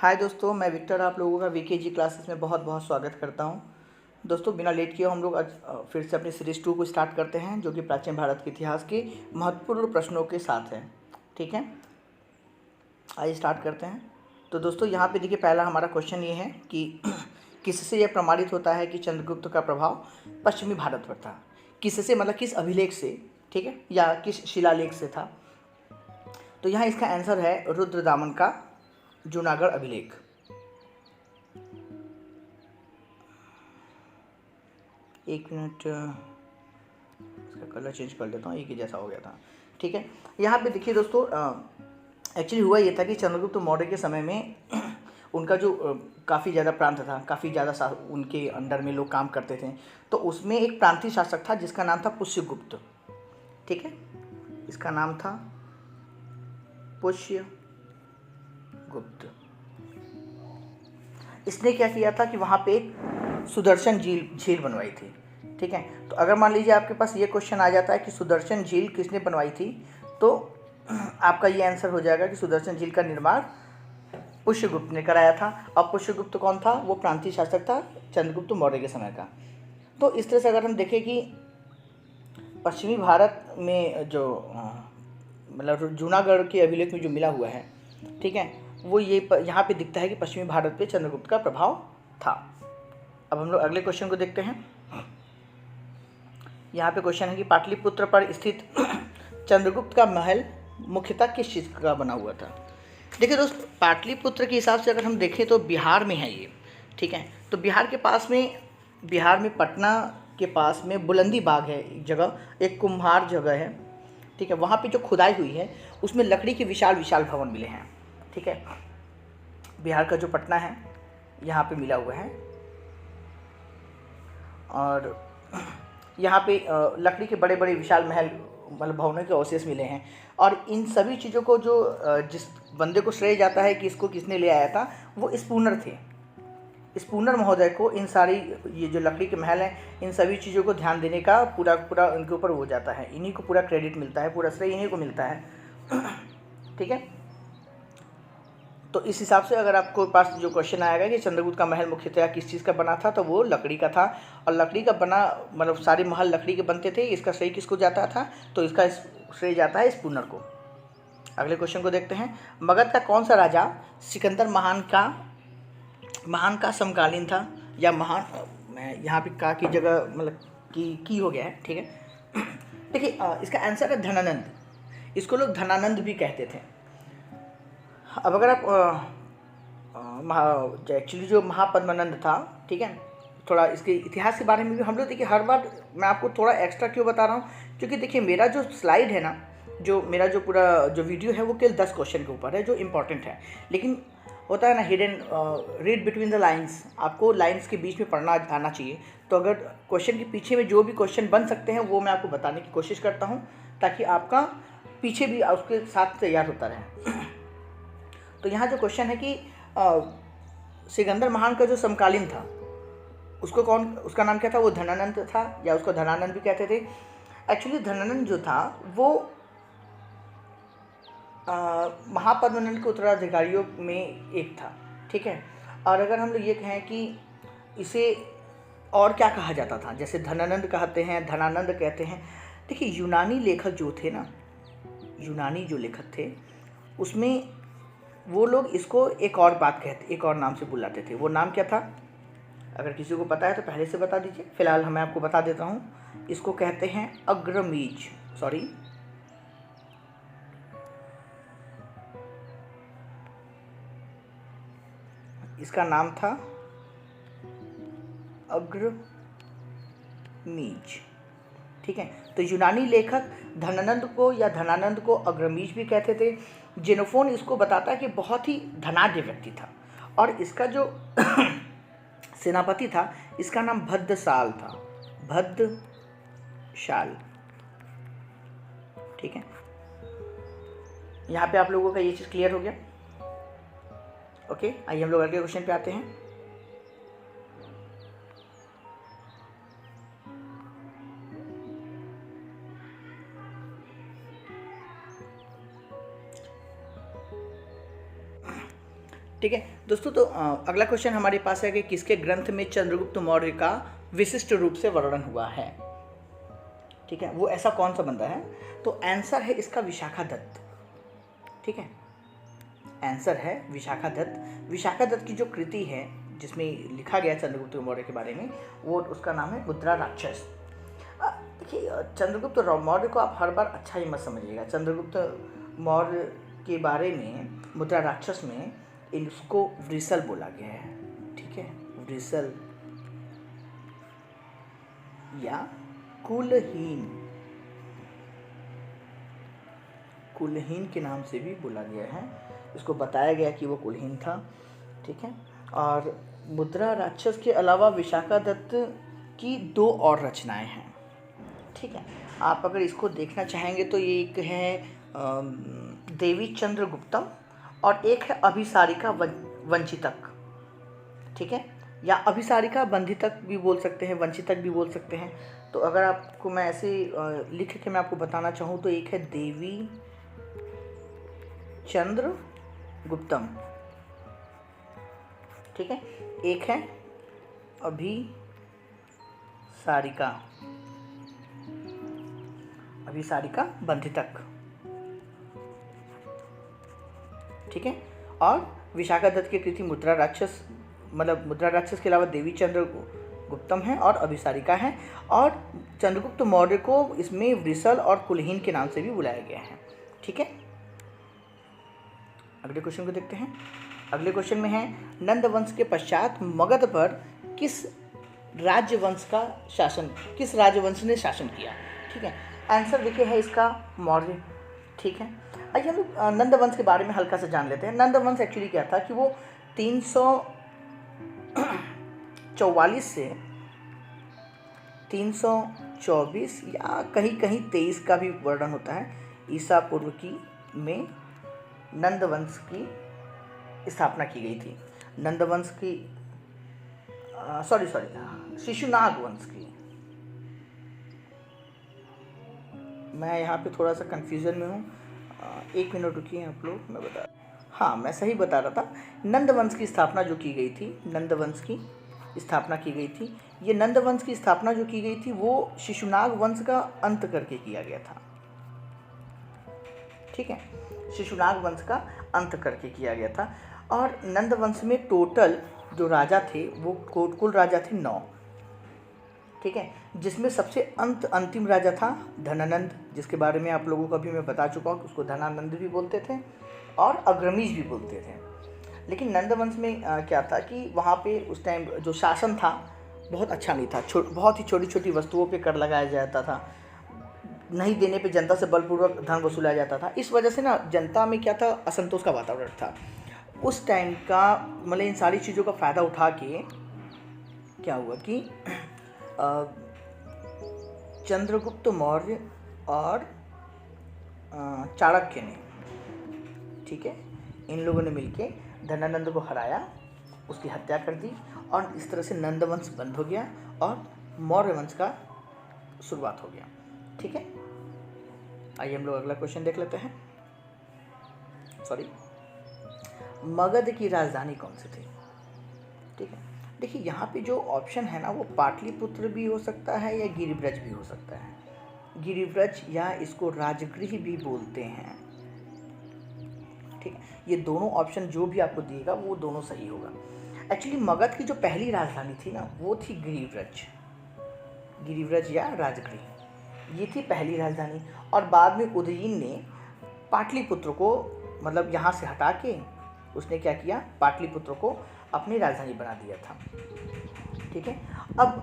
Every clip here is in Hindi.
हाय दोस्तों, मैं विक्टर आप लोगों का वीकेजी क्लासेस में बहुत बहुत स्वागत करता हूं। दोस्तों, बिना लेट किए हम लोग आज फिर से अपनी सीरीज़ 2 को स्टार्ट करते हैं, जो कि प्राचीन भारत के इतिहास के महत्वपूर्ण प्रश्नों के साथ है। ठीक है, आइए स्टार्ट करते हैं। तो दोस्तों, यहाँ पे देखिए, पहला हमारा क्वेश्चन ये है कि किससे यह प्रमाणित होता है कि चंद्रगुप्त का प्रभाव पश्चिमी भारत पर था। किससे मतलब किस अभिलेख से, ठीक है, या किस शिलालेख से था। तो यहाँ इसका आंसर है रुद्रदामन का जूनागढ़ अभिलेख। एक मिनट, इसका कलर चेंज कर देता हूँ, एक ही जैसा हो गया था। ठीक है, यहाँ पे देखिए दोस्तों, एक्चुअली हुआ ये था कि चंद्रगुप्त मौर्य के समय में उनका जो काफ़ी ज़्यादा प्रांत था, काफ़ी ज़्यादा उनके अंडर में लोग काम करते थे। तो उसमें एक प्रांतीय शासक था जिसका नाम था पुष्यगुप्त। ठीक है, इसका नाम था पुष्यगुप्त। इसने क्या किया था कि वहाँ पे एक सुदर्शन झील बनवाई थी। ठीक है, तो अगर मान लीजिए आपके पास ये क्वेश्चन आ जाता है कि सुदर्शन झील किसने बनवाई थी, तो आपका ये आंसर हो जाएगा कि सुदर्शन झील का निर्माण पुष्यगुप्त ने कराया था। अब पुष्यगुप्त कौन था? वो प्रांतीय शासक था चंद्रगुप्त मौर्य के समय का। तो इस तरह से अगर हम देखें कि पश्चिमी भारत में जो मतलब जूनागढ़ के अभिलेख में जो मिला हुआ है, ठीक है, वो ये यहाँ पे दिखता है कि पश्चिमी भारत पे चंद्रगुप्त का प्रभाव था। अब हम लोग अगले क्वेश्चन को देखते हैं। यहाँ पे क्वेश्चन है कि पाटलिपुत्र पर स्थित चंद्रगुप्त का महल मुख्यतः किस चीज़ का बना हुआ था। देखिए दोस्त, पाटलिपुत्र के हिसाब से अगर हम देखें तो बिहार में है ये। ठीक है, तो बिहार में पटना के पास में बुलंदी बाग है, एक जगह, एक कुम्हार जगह है। ठीक है, वहाँ पे जो खुदाई हुई है उसमें लकड़ी के विशाल विशाल भवन मिले हैं। ठीक है, बिहार का जो पटना है यहाँ पे मिला हुआ है, और यहाँ पे लकड़ी के बड़े बड़े विशाल महल मतलब भवनों के अवशेष मिले हैं। और इन सभी चीज़ों को जो जिस बंदे को श्रेय जाता है कि इसको किसने ले आया था, वो स्पूनर थे। स्पूनर महोदय को इन सारी ये जो लकड़ी के महल हैं, इन सभी चीज़ों को ध्यान देने का पूरा इनके ऊपर हो जाता है। इन्हीं को पूरा क्रेडिट मिलता है, पूरा श्रेय इन्हीं को मिलता है। ठीक है, तो इस हिसाब से अगर आपको पास जो क्वेश्चन आएगा कि चंद्रगुप्त का महल मुख्यतः किस चीज़ का बना था, तो वो लकड़ी का था। और लकड़ी का बना मतलब सारे महल लकड़ी के बनते थे। इसका श्रेय किसको जाता था? तो इसका श्रेय जाता है स्पूनर को। अगले क्वेश्चन को देखते हैं। मगध का कौन सा राजा सिकंदर महान का समकालीन था, या महान, मैं यहाँ पे का की जगह मतलब की हो गया है। ठीक है, देखिए इसका आंसर है धनानंद। इसको लोग धनानंद भी कहते थे। अब अगर आप एक्चुअली जो महापद्मानंद था, ठीक है, थोड़ा इसके इतिहास के बारे में भी हम लोग देखिए, हर बार मैं आपको थोड़ा एक्स्ट्रा क्यों बता रहा हूँ, क्योंकि देखिए मेरा जो स्लाइड है ना, जो मेरा जो पूरा जो वीडियो है वो केवल 10 क्वेश्चन के ऊपर है जो इम्पोर्टेंट है। लेकिन होता है ना hidden, read between the lines, आपको लाइन्स के बीच में पढ़ना आना चाहिए। तो अगर क्वेश्चन के पीछे में जो भी क्वेश्चन बन सकते हैं वो मैं आपको बताने की कोशिश करता हूँ, ताकि आपका पीछे भी उसके साथ तैयार होता रहे। तो यहाँ जो क्वेश्चन है कि सिकंदर महान का जो समकालीन था उसका नाम क्या था? वो धनानंद था, या उसको धनानंद भी कहते थे। एक्चुअली धनानंद जो था वो महापद्मानंद के उत्तराधिकारियों में एक था। ठीक है, और अगर हम लोग ये कहें कि इसे और क्या कहा जाता था, जैसे धनानंद कहते हैं, धनानंद कहते हैं। देखिए यूनानी लेखक जो थे ना, यूनानी जो लेखक थे उसमें वो लोग इसको एक और बात कहते, एक और नाम से बुलाते थे। वो नाम क्या था? अगर किसी को पता है तो पहले से बता दीजिए, फिलहाल मैं आपको बता देता हूँ। इसको कहते हैं अग्रमीज, सॉरी, इसका नाम था अग्रमीज। ठीक है, तो यूनानी लेखक धनानंद को या धनानंद को अग्रमीज भी कहते थे। जेनोफोन इसको बताता है कि बहुत ही धनाढ्य व्यक्ति था, और इसका जो सेनापति था इसका नाम भद्रशाल था, भद्रशाल। ठीक है, यहाँ पे आप लोगों का ये चीज़ क्लियर हो गया। ओके, आइए हम लोग अगले क्वेश्चन पे आते हैं। ठीक है दोस्तों, तो अगला क्वेश्चन हमारे पास है कि किसके ग्रंथ में चंद्रगुप्त मौर्य का विशिष्ट रूप से वर्णन हुआ है। ठीक है, वो ऐसा कौन सा बंदा है? तो आंसर है इसका विशाखा दत्त। ठीक है, आंसर है विशाखा दत्त। विशाखा दत्त की जो कृति है जिसमें लिखा गया चंद्रगुप्त मौर्य के बारे में, वो उसका नाम है मुद्रा राक्षस। देखिए, चंद्रगुप्त मौर्य को आप हर बार अच्छा ही मत समझिएगा। चंद्रगुप्त मौर्य के बारे में मुद्रा राक्षस में इसको वृषल बोला गया है। ठीक है, वृषल या कुलहीन, कुलहीन के नाम से भी बोला गया है। इसको बताया गया कि वो कुलहीन था। ठीक है, और मुद्रा राक्षस के अलावा विशाखा दत्त की 2 और रचनाएं हैं। ठीक है, आप अगर इसको देखना चाहेंगे तो ये एक है देवी चंद्रगुप्तम और एक है अभिसारिका वंचितक। ठीक है, या अभिसारिका बंधितक भी बोल सकते हैं, वंचितक भी बोल सकते हैं। तो अगर आपको मैं ऐसे लिख के मैं आपको बताना चाहूँ तो एक है देवी चंद्रगुप्तम, ठीक है, एक है अभिसारिका बंधितक। ठीक है, और विशाखा दत्त की कृति मुद्रा राक्षस, मतलब मुद्रा राक्षस के अलावा देवी चंद्रगुप्तम है और अभिसारिका है, और चंद्रगुप्त मौर्य को इसमें वृषल और कुलहीन के नाम से भी बुलाया गया है। ठीक है, अगले क्वेश्चन को देखते हैं। अगले क्वेश्चन में है नंद वंश के पश्चात मगध पर किस राजवंश ने शासन किया। ठीक है, आंसर देखिए है इसका मौर्य। ठीक है, आइए हम लोग नंद वंश के बारे में हल्का सा जान लेते हैं। नंद वंश एक्चुअली क्या था कि वो 344 से 324 या कहीं कहीं 23 का भी वर्णन होता है ईसा पूर्व की में नंद वंश की स्थापना की गई थी। नंद वंश की शिशुनाग वंश की। मैं यहाँ पे थोड़ा सा कंफ्यूजन में हूँ, 1 मिनट रुकिए आप लोग, मैं बता। हाँ, मैं सही बता रहा था। नंद वंश की स्थापना जो की गई थी, नंद वंश की स्थापना की गई थी। ये नंद वंश की स्थापना जो की गई थी वो शिशुनाग वंश का अंत करके किया गया था। ठीक है, शिशुनाग वंश का अंत करके किया गया था। और नंद वंश में टोटल जो राजा थे वो कुल राजा थे 9। ठीक है, जिसमें सबसे अंतिम राजा था धनानंद, जिसके बारे में आप लोगों को अभी मैं बता चुका हूँ। उसको धनानंद भी बोलते थे और अग्रमीज भी बोलते थे। लेकिन नंद वंश में क्या था कि वहाँ पे उस टाइम जो शासन था बहुत अच्छा नहीं था। बहुत ही छोटी छोटी वस्तुओं पे कर लगाया जाता था, नहीं देने पे जनता से बलपूर्वक धन वसूला जाता था। इस वजह से ना जनता में क्या था, असंतोष का वातावरण था उस टाइम का। मतलब इन सारी चीज़ों का फ़ायदा उठा के क्या हुआ कि चंद्रगुप्त मौर्य और चाणक्य ने, ठीक है, इन लोगों ने मिलके धनानंद को हराया, उसकी हत्या कर दी और इस तरह से नंद वंश बंद हो गया और मौर्य वंश का शुरुआत हो गया। ठीक है, आइए हम लोग अगला क्वेश्चन देख लेते हैं। मगध की राजधानी कौन सी थी? ठीक है, देखिए यहाँ पे जो ऑप्शन है ना वो पाटलिपुत्र भी हो सकता है या गिरिव्रज भी हो सकता है। गिरिव्रज या इसको राजगृह भी बोलते हैं। ठीक है, ये दोनों ऑप्शन जो भी आपको दिएगा वो दोनों सही होगा। एक्चुअली मगध की जो पहली राजधानी थी ना वो थी गिरिव्रज या राजगृह, ये थी पहली राजधानी। और बाद में उदयीन ने पाटलिपुत्र को मतलब यहाँ से हटा के उसने क्या किया, पाटलिपुत्र को अपनी राजधानी बना दिया था। ठीक है, अब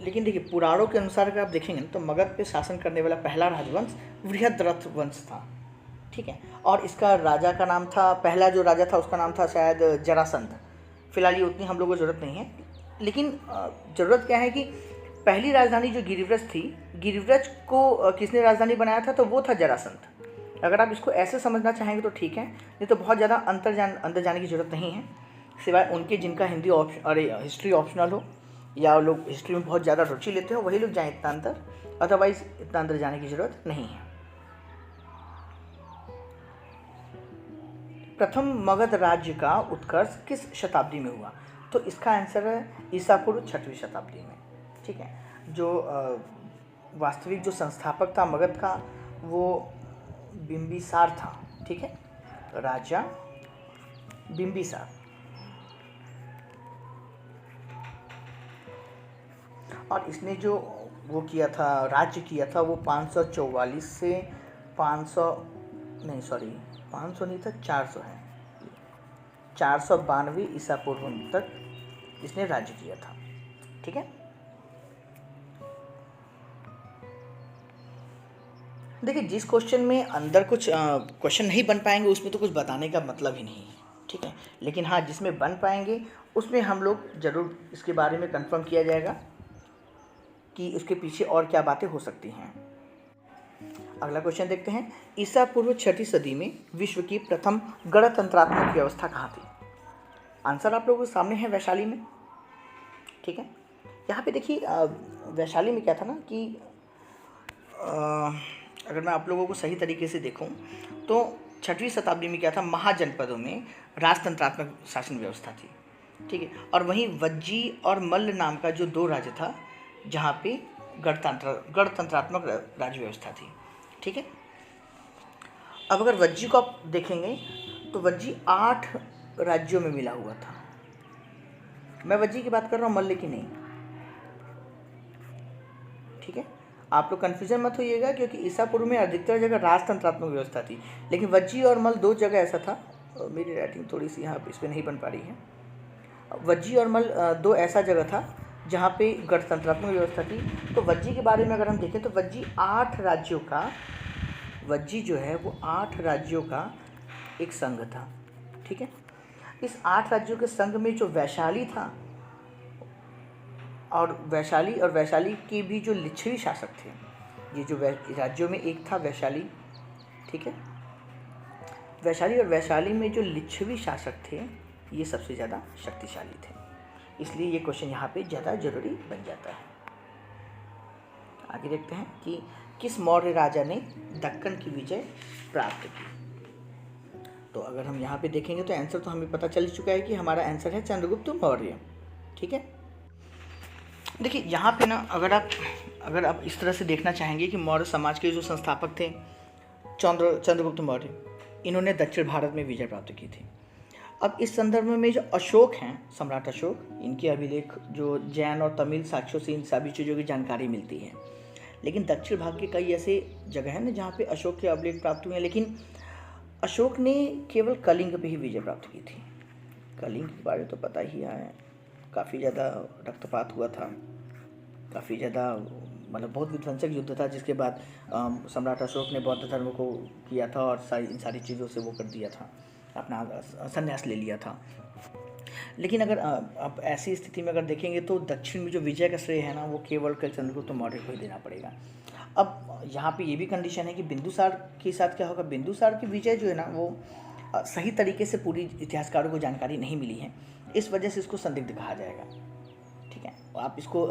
लेकिन देखिए पुराणों के अनुसार अगर आप देखेंगे तो मगध पे शासन करने वाला पहला राजवंश बृहद्रथ वंश था। ठीक है, और इसका राजा का नाम था, पहला जो राजा था उसका नाम था शायद जरासंध। फिलहाल ये उतनी हम लोगों को ज़रूरत नहीं है, लेकिन ज़रूरत क्या है कि पहली राजधानी जो गिरिव्रज थी, गिरिव्रज को किसने राजधानी बनाया था, तो वो था जरासंध। अगर आप इसको ऐसे समझना चाहेंगे तो ठीक है, नहीं तो बहुत ज़्यादा अंदर जाने की ज़रूरत नहीं है, सिवाय उनके जिनका हिस्ट्री ऑप्शनल हो या लोग हिस्ट्री में बहुत ज़्यादा रुचि लेते हो वही लोग जाएँ इतना अंदर, अदरवाइज़ इतना अंदर जाने की ज़रूरत नहीं है। प्रथम मगध राज्य का उत्कर्ष किस शताब्दी में हुआ? तो इसका आंसर है ईसा पूर्व 6वीं शताब्दी में। ठीक है, जो वास्तविक जो संस्थापक था मगध का वो बिंबिसार था। ठीक है, राजा बिंबिसार। और इसने जो वो किया था, राज्य किया था, वो 544 से 500 नहीं था, 400 है, 492 ईसा पूर्व तक इसने राज्य किया था। ठीक है, देखिए जिस क्वेश्चन में अंदर कुछ क्वेश्चन नहीं बन पाएंगे उसमें तो कुछ बताने का मतलब ही नहीं है। ठीक है, लेकिन हाँ जिसमें बन पाएंगे उसमें हम लोग ज़रूर इसके बारे में कंफर्म किया जाएगा कि उसके पीछे और क्या बातें हो सकती हैं। अगला क्वेश्चन देखते हैं, ईसा पूर्व 6वीं सदी में विश्व की प्रथम गणतंत्रात्मक व्यवस्था कहाँ थी? आंसर आप लोगों के सामने है, वैशाली में। ठीक है, यहाँ पे देखिए वैशाली में क्या था ना कि अगर मैं आप लोगों को सही तरीके से देखूं तो 6वीं शताब्दी में क्या था, महाजनपदों में राजतंत्रात्मक शासन व्यवस्था थी। ठीक है, और वहीं वज्जी और मल्ल नाम का जो 2 राज्य था जहाँ पे गणतंत्रात्मक राज्य व्यवस्था थी। ठीक है, अब अगर वज्जी को आप देखेंगे तो वज्जी 8 राज्यों में मिला हुआ था। मैं वज्जी की बात कर रहा हूँ, मल्ल की नहीं। ठीक है, आप लोग कन्फ्यूजन मत होइएगा क्योंकि ईसा पूर्व में अधिकतर जगह राजतंत्रात्मक व्यवस्था थी, लेकिन वज्जी और मल्ल 2 जगह ऐसा था। मेरी राइटिंग थोड़ी सी यहाँ पे इस पर नहीं बन पा रही है। वज्जी और मल्ल 2 ऐसा जगह था जहाँ पे गणतंत्रात्मक व्यवस्था थी। तो वज्जी के बारे में अगर हम देखें तो वज्जी 8 राज्यों का, वज्जी जो है वो 8 राज्यों का एक संघ था। ठीक है, इस 8 राज्यों के संघ में जो वैशाली था और वैशाली के भी जो लिच्छवी शासक थे, ये जो राज्यों में एक था वैशाली। ठीक है, वैशाली और वैशाली में जो लिच्छवी शासक थे ये सबसे ज़्यादा शक्तिशाली थे, इसलिए ये क्वेश्चन यहाँ पे ज़्यादा जरूरी बन जाता है। आगे देखते हैं कि किस मौर्य राजा ने दक्कन की विजय प्राप्त की? तो अगर हम यहाँ पे देखेंगे तो आंसर तो हमें पता चल चुका है कि हमारा आंसर है चंद्रगुप्त मौर्य। ठीक है, देखिए यहाँ पे ना अगर आप इस तरह से देखना चाहेंगे कि मौर्य समाज के जो संस्थापक थे चंद्रगुप्त मौर्य, इन्होंने दक्षिण भारत में विजय प्राप्त की थी। अब इस संदर्भ में जो अशोक हैं, सम्राट अशोक, इनके अभिलेख जो जैन और तमिल साक्ष्यों से इन सभी चीज़ों की जानकारी मिलती है। लेकिन दक्षिण भाग के कई ऐसे जगह हैं ना जहाँ पे अशोक के अभिलेख प्राप्त हुए हैं, लेकिन अशोक ने केवल कलिंग पे ही विजय प्राप्त की थी। कलिंग के बारे में तो पता ही है, काफ़ी ज़्यादा रक्तपात हुआ था, काफ़ी ज़्यादा मतलब बहुत विध्वंसक युद्ध था, जिसके बाद सम्राट अशोक ने बौद्ध धर्म को किया था और इन सारी चीज़ों से वो कर दिया था, अपना संन्यास ले लिया था। लेकिन अगर अब ऐसी स्थिति में अगर देखेंगे तो दक्षिण में जो विजय का श्रेय है ना वो केवल चंद्रगुप्त मौर्य को ही देना पड़ेगा। अब यहाँ पे ये भी कंडीशन है कि बिंदुसार के साथ क्या होगा, बिंदुसार की विजय जो है ना वो सही तरीके से पूरी इतिहासकारों को जानकारी नहीं मिली है, इस वजह से इसको संदिग्ध कहा जाएगा। ठीक है, आप इसको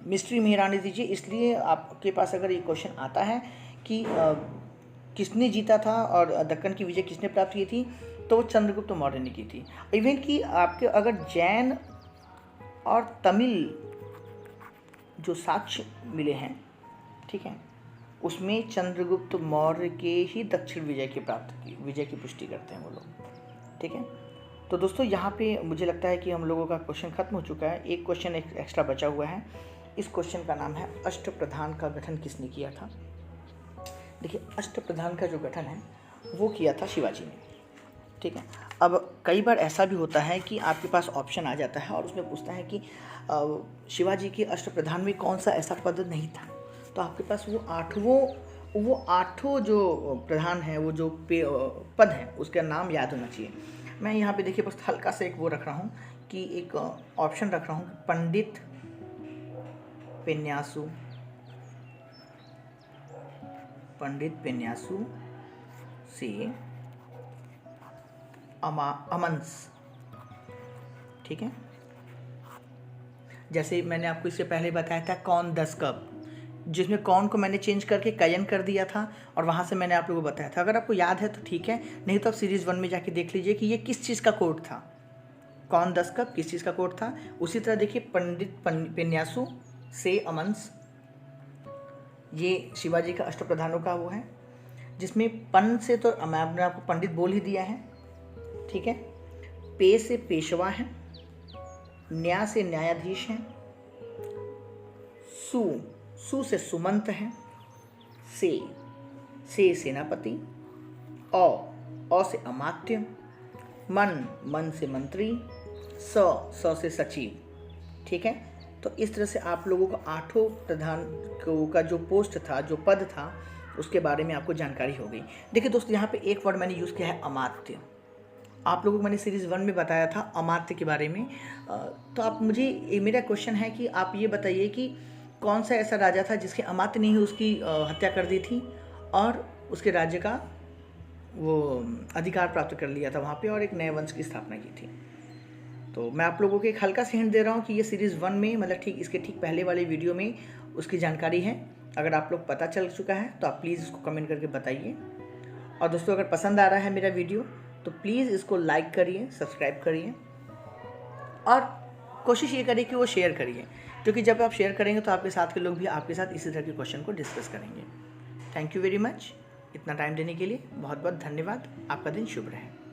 मिस्ट्री में रहने दीजिए। इसलिए आपके पास अगर ये क्वेश्चन आता है कि किसने जीता था और दक्कन की विजय किसने प्राप्त की थी, तो वो चंद्रगुप्त मौर्य ने की थी। इवन कि आपके अगर जैन और तमिल जो साक्ष्य मिले हैं, ठीक है, उसमें चंद्रगुप्त मौर्य के ही दक्षिण विजय की पुष्टि करते हैं वो लोग। ठीक है, तो दोस्तों यहाँ पे मुझे लगता है कि हम लोगों का क्वेश्चन खत्म हो चुका है। एक क्वेश्चन एक्स्ट्रा बचा हुआ है। इस क्वेश्चन का नाम है अष्टप्रधान का गठन किसने किया था? देखिए अष्टप्रधान का जो गठन है वो किया था शिवाजी ने। ठीक है, अब कई बार ऐसा भी होता है कि आपके पास ऑप्शन आ जाता है और उसमें पूछता है कि शिवाजी के अष्टप्रधान में कौन सा ऐसा पद नहीं था, तो आपके पास वो आठों जो प्रधान हैं, वो जो पद हैं उसका नाम याद होना चाहिए। मैं यहाँ पे देखिए बस हल्का सा एक वो रख रहा हूँ कि एक ऑप्शन रख रहा हूँ, पंडित पेन्यासु से अमंस। ठीक है, जैसे मैंने आपको इससे पहले बताया था कौन 10 कब, जिसमें कौन को मैंने चेंज करके कयन कर दिया था और वहाँ से मैंने आप लोगों को बताया था। अगर आपको याद है तो ठीक है, नहीं तो आप सीरीज़ 1 में जाके देख लीजिए कि ये किस चीज़ का कोड था, कौन 10 कप किस चीज़ का कोड था। उसी तरह देखिए पंडित पेन्यासु से अमंस, ये शिवाजी का अष्टप्रधानों का वो है, जिसमें पन से तो मैंने आपको पंडित बोल ही दिया है, ठीक है। पे से पेशवा है, न्या से न्यायाधीश हैं, सु से सुमंत है, से सेनापति, औ से अमात्य, मन से मंत्री, स से सचिव, ठीक है। तो इस तरह से आप लोगों को 8 प्रधान का जो पोस्ट था, जो पद था, उसके बारे में आपको जानकारी हो गई। देखिए दोस्तों, यहाँ पे एक वर्ड मैंने यूज़ किया है अमात्य। आप लोगों को मैंने सीरीज़ 1 में बताया था अमात्य के बारे में। तो आप मुझे, मेरा क्वेश्चन है कि आप ये बताइए कि कौन सा ऐसा राजा था जिसके अमात्य ने ही उसकी हत्या कर दी थी और उसके राज्य का वो अधिकार प्राप्त कर लिया था वहाँ पे और एक नए वंश की स्थापना की थी। तो मैं आप लोगों को एक हल्का सा हिंट दे रहा हूँ कि ये सीरीज़ 1 में, मतलब ठीक इसके ठीक पहले वाले वीडियो में उसकी जानकारी है। अगर आप लोग पता चल चुका है तो आप प्लीज़ इसको कमेंट करके बताइए। और दोस्तों, अगर पसंद आ रहा है मेरा वीडियो तो प्लीज़ इसको लाइक करिए, सब्सक्राइब करिए और कोशिश ये करिए कि वो शेयर करिए, क्योंकि जब आप शेयर करेंगे तो आपके साथ के लोग भी आपके साथ इसी तरह के क्वेश्चन को डिस्कस करेंगे। थैंक यू वेरी मच, इतना टाइम देने के लिए बहुत बहुत धन्यवाद। आपका दिन शुभ रहे।